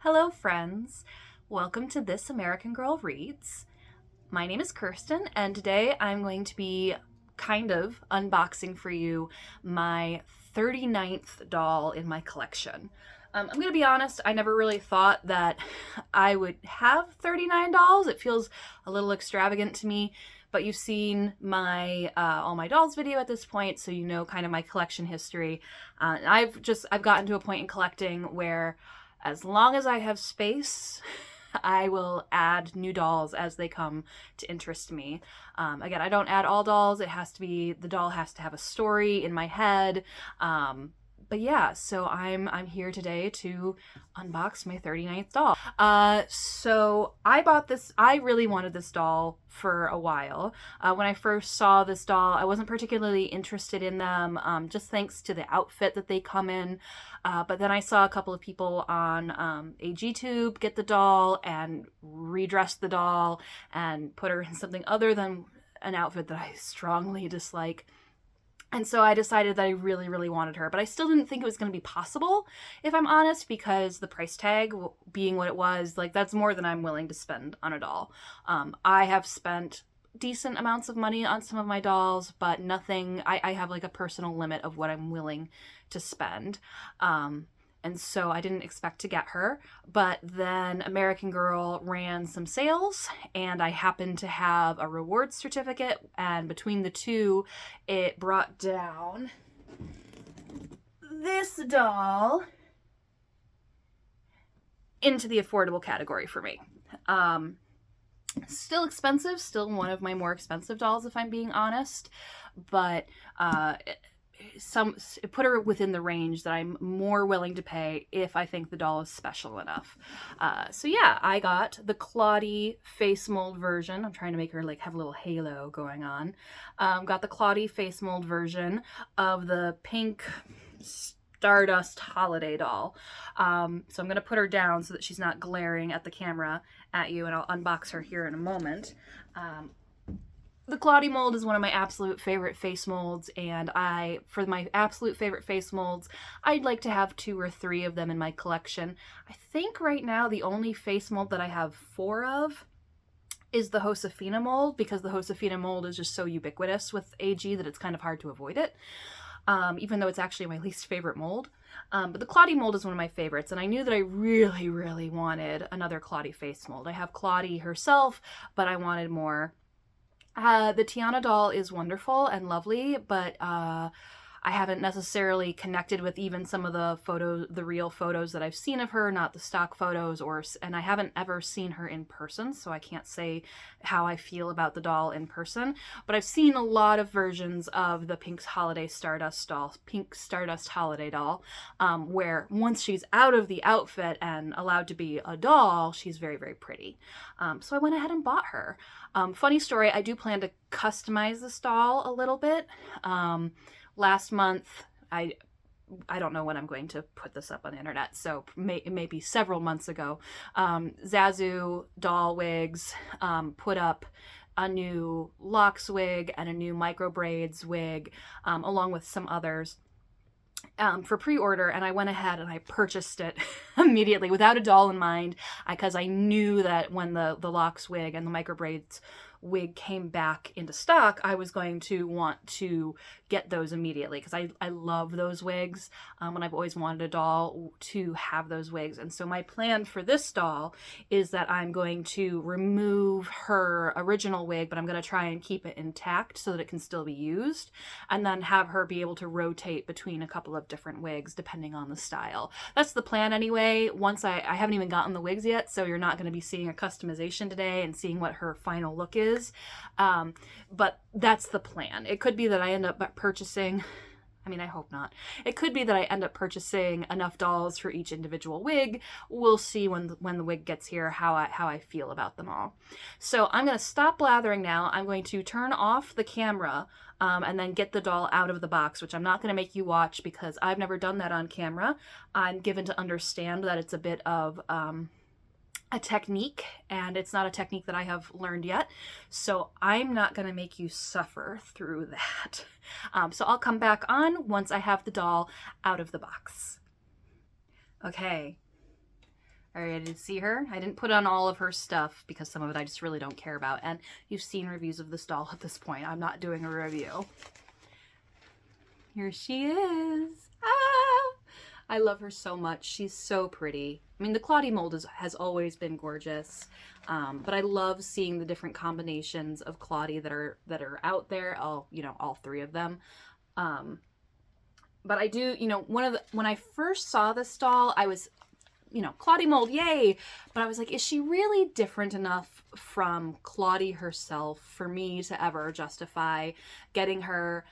Hello, friends. Welcome to This American Girl Reads. My name is Kirsten, and today I'm going to be kind of unboxing for you my 39th doll in my collection. I'm going to be honest, I never really thought that I would have 39 dolls. It feels a little extravagant to me, but you've seen my all my dolls video at this point, so you know kind of my collection history. I've gotten to a point in collecting where as long as I have space, I will add new dolls as they come to interest me. Again, I don't add all dolls. The doll has to have a story in my head. But yeah, so I'm here today to unbox my 39th doll. So I really wanted this doll for a while. When I first saw this doll, I wasn't particularly interested in them, just thanks to the outfit that they come in. But then I saw a couple of people on AGTube get the doll and redress the doll and put her in something other than an outfit that I strongly dislike. And so I decided that I really, really wanted her, but I still didn't think it was going to be possible, if I'm honest, because the price tag being what it was, like, that's more than I'm willing to spend on a doll. I have spent decent amounts of money on some of my dolls, but nothing, I have like a personal limit of what I'm willing to spend. And so I didn't expect to get her, but then American Girl ran some sales and I happened to have a reward certificate, and between the two, it brought down this doll into the affordable category for me. Still expensive, still one of my more expensive dolls if I'm being honest, but put her within the range that I'm more willing to pay if I think the doll is special enough. So yeah, I got the Claudie face mold version. I'm trying to make her like have a little halo going on. Got the Claudie face mold version of the Pink Stardust Holiday doll. So I'm going to put her down so that she's not glaring at the camera at you, and I'll unbox her here in a moment. The Claudie mold is one of my absolute favorite face molds, and for my absolute favorite face molds, I'd like to have 2 or 3 of them in my collection. I think right now the only face mold that I have 4 of is the Josefina mold, because the Josefina mold is just so ubiquitous with AG that it's kind of hard to avoid it, even though it's actually my least favorite mold. But the Claudie mold is one of my favorites, and I knew that I really, really wanted another Claudie face mold. I have Claudie herself, but I wanted more. The Tiana doll is wonderful and lovely, but I haven't necessarily connected with even some of the real photos that I've seen of her, not the stock photos, and I haven't ever seen her in person, so I can't say how I feel about the doll in person. But I've seen a lot of versions of the Pink Stardust Holiday doll, where once she's out of the outfit and allowed to be a doll, she's very, very pretty. So I went ahead and bought her. Funny story, I do plan to customize this doll a little bit. Last month, I don't know when I'm going to put this up on the internet, so maybe several months ago, Zazu Doll Wigs put up a new locks wig and a new micro braids wig, along with some others, for pre-order, and I went ahead and I purchased it immediately without a doll in mind, because I knew that when the locks wig and the micro braids wig came back into stock, I was going to want to get those immediately, because I love those wigs, and I've always wanted a doll to have those wigs. And so my plan for this doll is that I'm going to remove her original wig, but I'm going to try and keep it intact so that it can still be used, and then have her be able to rotate between a couple of different wigs depending on the style. That's the plan anyway. Once I haven't even gotten the wigs yet, so you're not going to be seeing a customization today and seeing what her final look is. But that's the plan. It could be that I end up purchasing, I mean, I hope not. It could be that I end up purchasing enough dolls for each individual wig. We'll see when the wig gets here how I feel about them all. So I'm going to stop blathering now. I'm going to turn off the camera and then get the doll out of the box, which I'm not going to make you watch because I've never done that on camera. I'm given to understand that it's a bit of a technique, and it's not a technique that I have learned yet, so I'm not going to make you suffer through that. So I'll come back on once I have the doll out of the box. Okay, Are you ready to see her? I didn't put on all of her stuff because some of it I just really don't care about. And you've seen reviews of this doll at this point. I'm not doing a review. Here she is. Ah! I love her so much. She's so pretty. I mean, the Claudie mold has always been gorgeous. But I love seeing the different combinations of Claudie that are out there. All three of them. But I do, when I first saw this doll, I was, Claudie mold, yay! But I was like, is she really different enough from Claudie herself for me to ever justify getting her?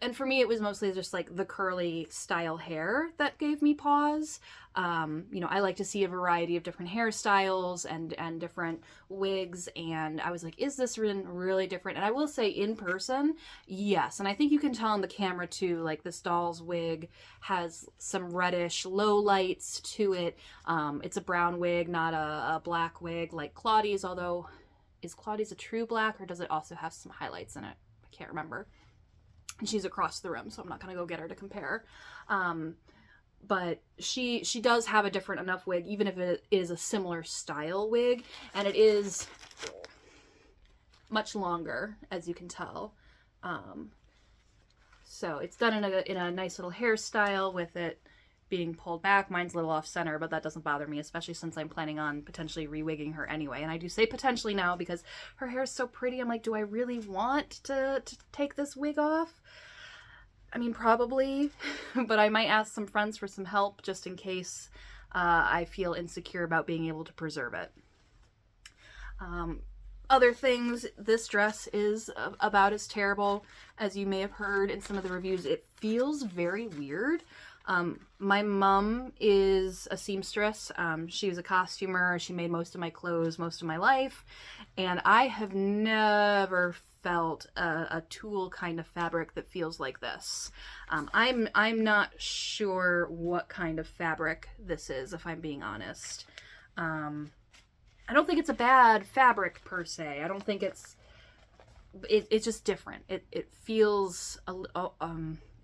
And for me, it was mostly just like the curly style hair that gave me pause. I like to see a variety of different hairstyles and different wigs. And I was like, is this really different? And I will say in person, yes. And I think you can tell on the camera too, like this doll's wig has some reddish low lights to it. It's a brown wig, not a black wig like Claudie's, although is Claudie's a true black or does it also have some highlights in it? I can't remember. And she's across the room, so I'm not going to go get her to compare. But she does have a different enough wig, even if it is a similar style wig. And it is much longer, as you can tell. So it's done in a nice little hairstyle with it being pulled back. Mine's a little off center, but that doesn't bother me, especially since I'm planning on potentially re-wigging her anyway. And I do say potentially now because her hair is so pretty. I'm like, do I really want to take this wig off? I mean, probably, but I might ask some friends for some help just in case I feel insecure about being able to preserve it. Other things, this dress is about as terrible as you may have heard in some of the reviews. It feels very weird. My mom is a seamstress. She was a costumer. She made most of my clothes most of my life. And I have never felt a tulle kind of fabric that feels like this. I'm not sure what kind of fabric this is, if I'm being honest. I don't think it's a bad fabric per se. I don't think it's just different. It feels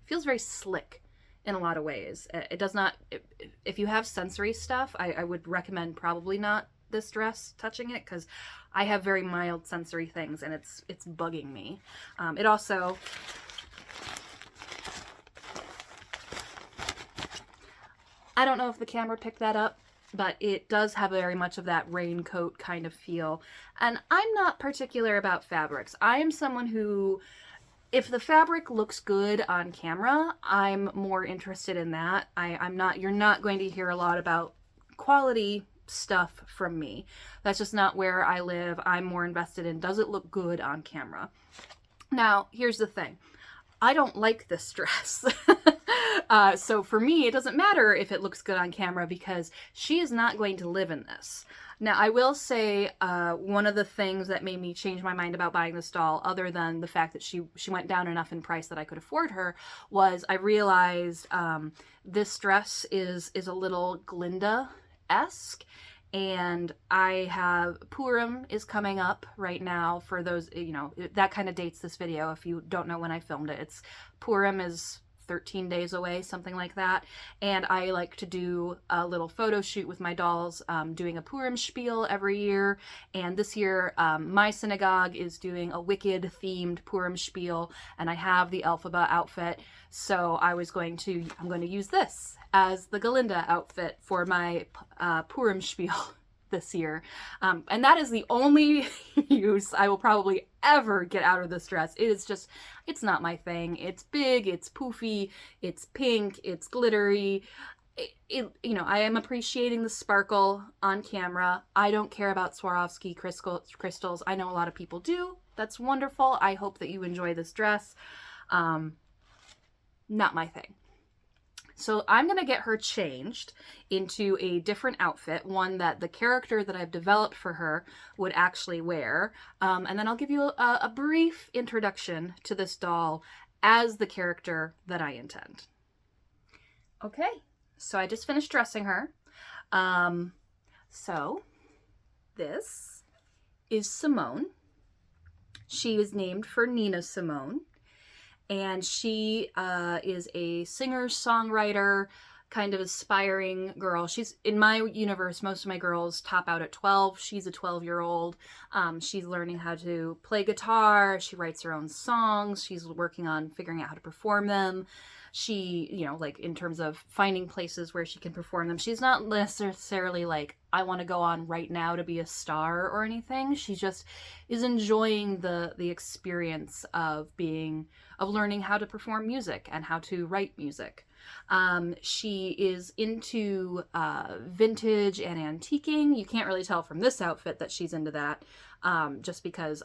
feels very slick in a lot of ways. It does not, if you have sensory stuff, I would recommend probably not this dress touching it, because I have very mild sensory things and it's bugging me. It also, I don't know if the camera picked that up, but it does have very much of that raincoat kind of feel. And I'm not particular about fabrics. I am someone who, if the fabric looks good on camera, I'm more interested in that. You're not going to hear a lot about quality stuff from me. That's just not where I live. I'm more invested in, does it look good on camera? Now, here's the thing. I don't like this dress. So for me, it doesn't matter if it looks good on camera because she is not going to live in this. Now, I will say one of the things that made me change my mind about buying this doll, other than the fact that she went down enough in price that I could afford her, was I realized this dress is a little Glinda-esque. And I have, Purim is coming up right now for those, that kind of dates this video if you don't know when I filmed it. Purim is 13 days away, something like that. And I like to do a little photo shoot with my dolls, doing a Purim spiel every year. And this year, my synagogue is doing a Wicked themed Purim spiel, and I have the Elphaba outfit. So I'm going to use this as the Galinda outfit for my Purim spiel this year. And that is the only use I will probably ever get out of this dress. It's not my thing. It's big, it's poofy, it's pink, it's glittery. I am appreciating the sparkle on camera. I don't care about Swarovski crystals. I know a lot of people do. That's wonderful. I hope that you enjoy this dress. Not my thing. So I'm going to get her changed into a different outfit, one that the character that I've developed for her would actually wear. And then I'll give you a brief introduction to this doll as the character that I intend. Okay, so I just finished dressing her. So this is Simone. She was named for Nina Simone. And she is a singer-songwriter, kind of aspiring girl. She's, in my universe, most of my girls top out at 12. She's a 12-year-old. She's learning how to play guitar. She writes her own songs. She's working on figuring out how to perform them. She, you know, like in terms of finding places where she can perform them, she's not necessarily like, I want to go on right now to be a star or anything. She just is enjoying the experience of learning how to perform music and how to write music. She is into vintage and antiquing. You can't really tell from this outfit that she's into that, just because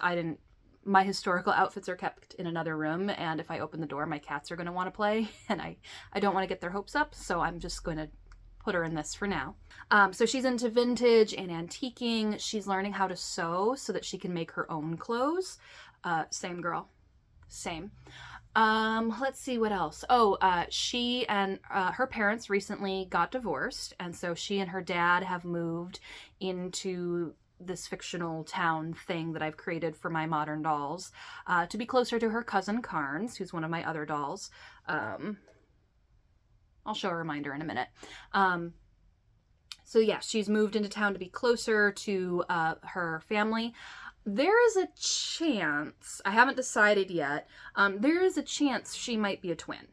my historical outfits are kept in another room, and if I open the door, my cats are going to want to play, and I don't want to get their hopes up, so I'm just going to put her in this for now. So she's into vintage and antiquing. She's learning how to sew so that she can make her own clothes. Same girl. Same. Let's see what else. She and her parents recently got divorced, and so she and her dad have moved into this fictional town thing that I've created for my modern dolls, to be closer to her cousin Carnes, who's one of my other dolls. I'll show a reminder in a minute. So yeah, she's moved into town to be closer to her family. There is a chance, I haven't decided yet, there is a chance she might be a twin.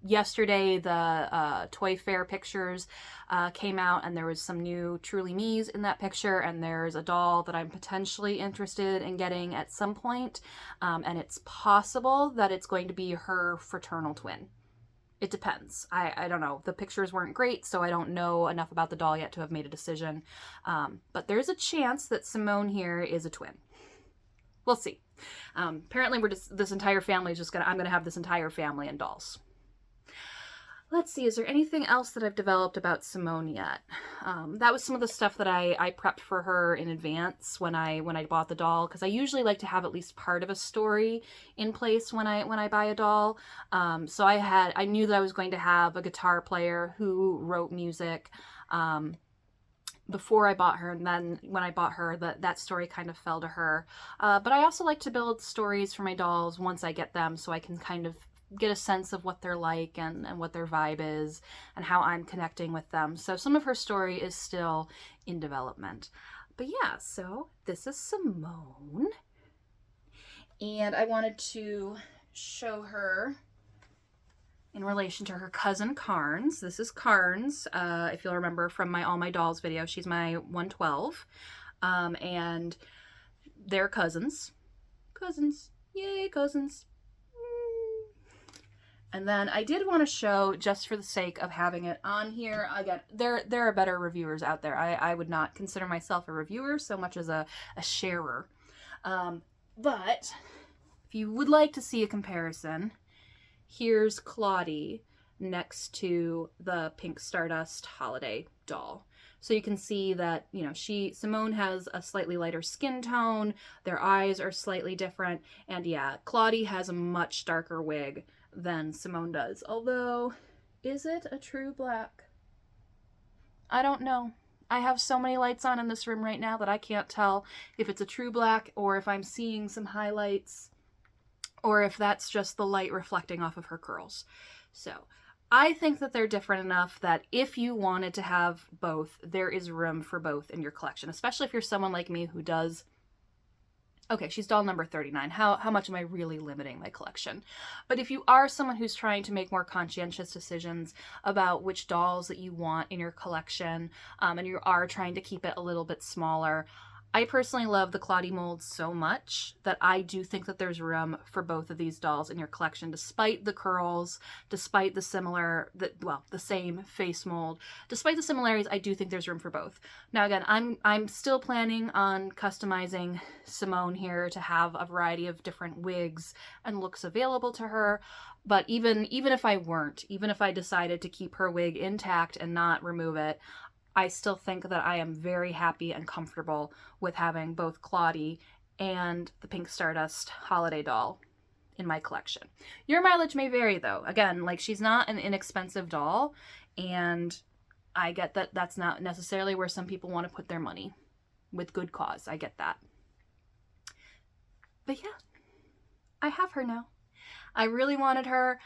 Yesterday, the Toy Fair pictures came out, and there was some new Truly Me's in that picture, and there's a doll that I'm potentially interested in getting at some point, and it's possible that it's going to be her fraternal twin. It depends. I don't know. The pictures weren't great, so I don't know enough about the doll yet to have made a decision. But there's a chance that Simone here is a twin. We'll see. Apparently, this entire family is I'm gonna have this entire family in dolls. Let's see, is there anything else that I've developed about Simone yet? That was some of the stuff that I prepped for her in advance when I bought the doll, because I usually like to have at least part of a story in place when I buy a doll. So I knew that I was going to have a guitar player who wrote music before I bought her, and then when I bought her, that story kind of fell to her. But I also like to build stories for my dolls once I get them, so I can kind of get a sense of what they're like and what their vibe is and how I'm connecting with them. So some of her story is still in development. But yeah, so this is Simone. And I wanted to show her in relation to her cousin Carnes. This is Carnes, if you'll remember from my All My Dolls video. She's my 112. And they're cousins. Cousins. Yay, cousins. And then I did want to show, just for the sake of having it on here, again, there are better reviewers out there. I would not consider myself a reviewer so much as a sharer. But if you would like to see a comparison, here's Claudie next to the Pink Stardust Holiday doll. So you can see that, you know, Simone has a slightly lighter skin tone, their eyes are slightly different, and yeah, Claudie has a much darker wig than Simone does. Although, is it a true black? I don't know. I have so many lights on in this room right now that I can't tell if it's a true black or if I'm seeing some highlights or if that's just the light reflecting off of her curls. So I think that they're different enough that if you wanted to have both, there is room for both in your collection, especially if you're someone like me who does... Okay, she's doll number 39. How much am I really limiting my collection? But if you are someone who's trying to make more conscientious decisions about which dolls that you want in your collection, and you are trying to keep it a little bit smaller, I personally love the Claudie mold so much that I do think that there's room for both of these dolls in your collection, despite the curls, despite the same face mold. Despite the similarities, I do think there's room for both. Now again, I'm still planning on customizing Simone here to have a variety of different wigs and looks available to her. But even if I weren't, even if I decided to keep her wig intact and not remove it, I still think that I am very happy and comfortable with having both Claudie and the Pink Stardust Holiday doll in my collection. Your mileage may vary though. Again, like, she's not an inexpensive doll, and I get that that's not necessarily where some people want to put their money, with good cause. I get that. But yeah, I have her now. I really wanted her.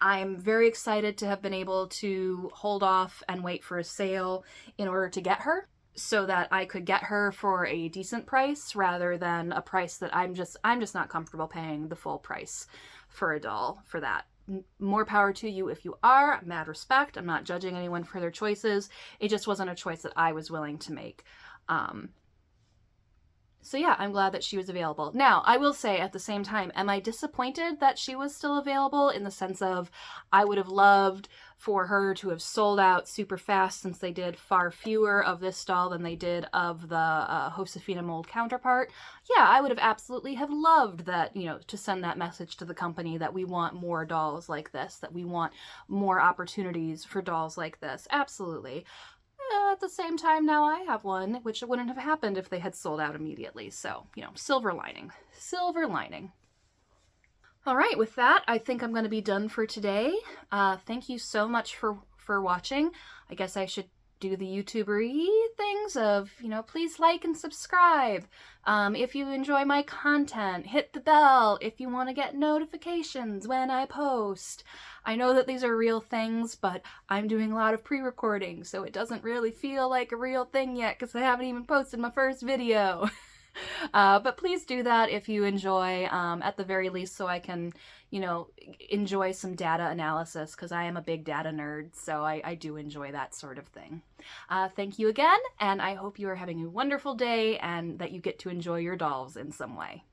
I'm very excited to have been able to hold off and wait for a sale in order to get her, so that I could get her for a decent price rather than a price that I'm just not comfortable paying the full price for a doll for that. More power to you if you are. Mad respect. I'm not judging anyone for their choices. It just wasn't a choice that I was willing to make. So yeah, I'm glad that she was available. Now, I will say at the same time, am I disappointed that she was still available, in the sense of I would have loved for her to have sold out super fast, since they did far fewer of this doll than they did of the Josefina mold counterpart. Yeah, I would have absolutely have loved that, you know, to send that message to the company that we want more dolls like this, that we want more opportunities for dolls like this. Absolutely. At the same time, now I have one, which wouldn't have happened if they had sold out immediately. So, you know, silver lining. Silver lining. All right, with that, I think I'm going to be done for today. Thank you so much for watching. I guess I should do the YouTuber-y things of, you know, please like and subscribe. If you enjoy my content, hit the bell if you want to get notifications when I post. I know that these are real things, but I'm doing a lot of pre-recording, so it doesn't really feel like a real thing yet because I haven't even posted my first video. But please do that if you enjoy, at the very least, so I can, you know, enjoy some data analysis, because I am a big data nerd, so I do enjoy that sort of thing. Thank you again, and I hope you are having a wonderful day and that you get to enjoy your dolls in some way.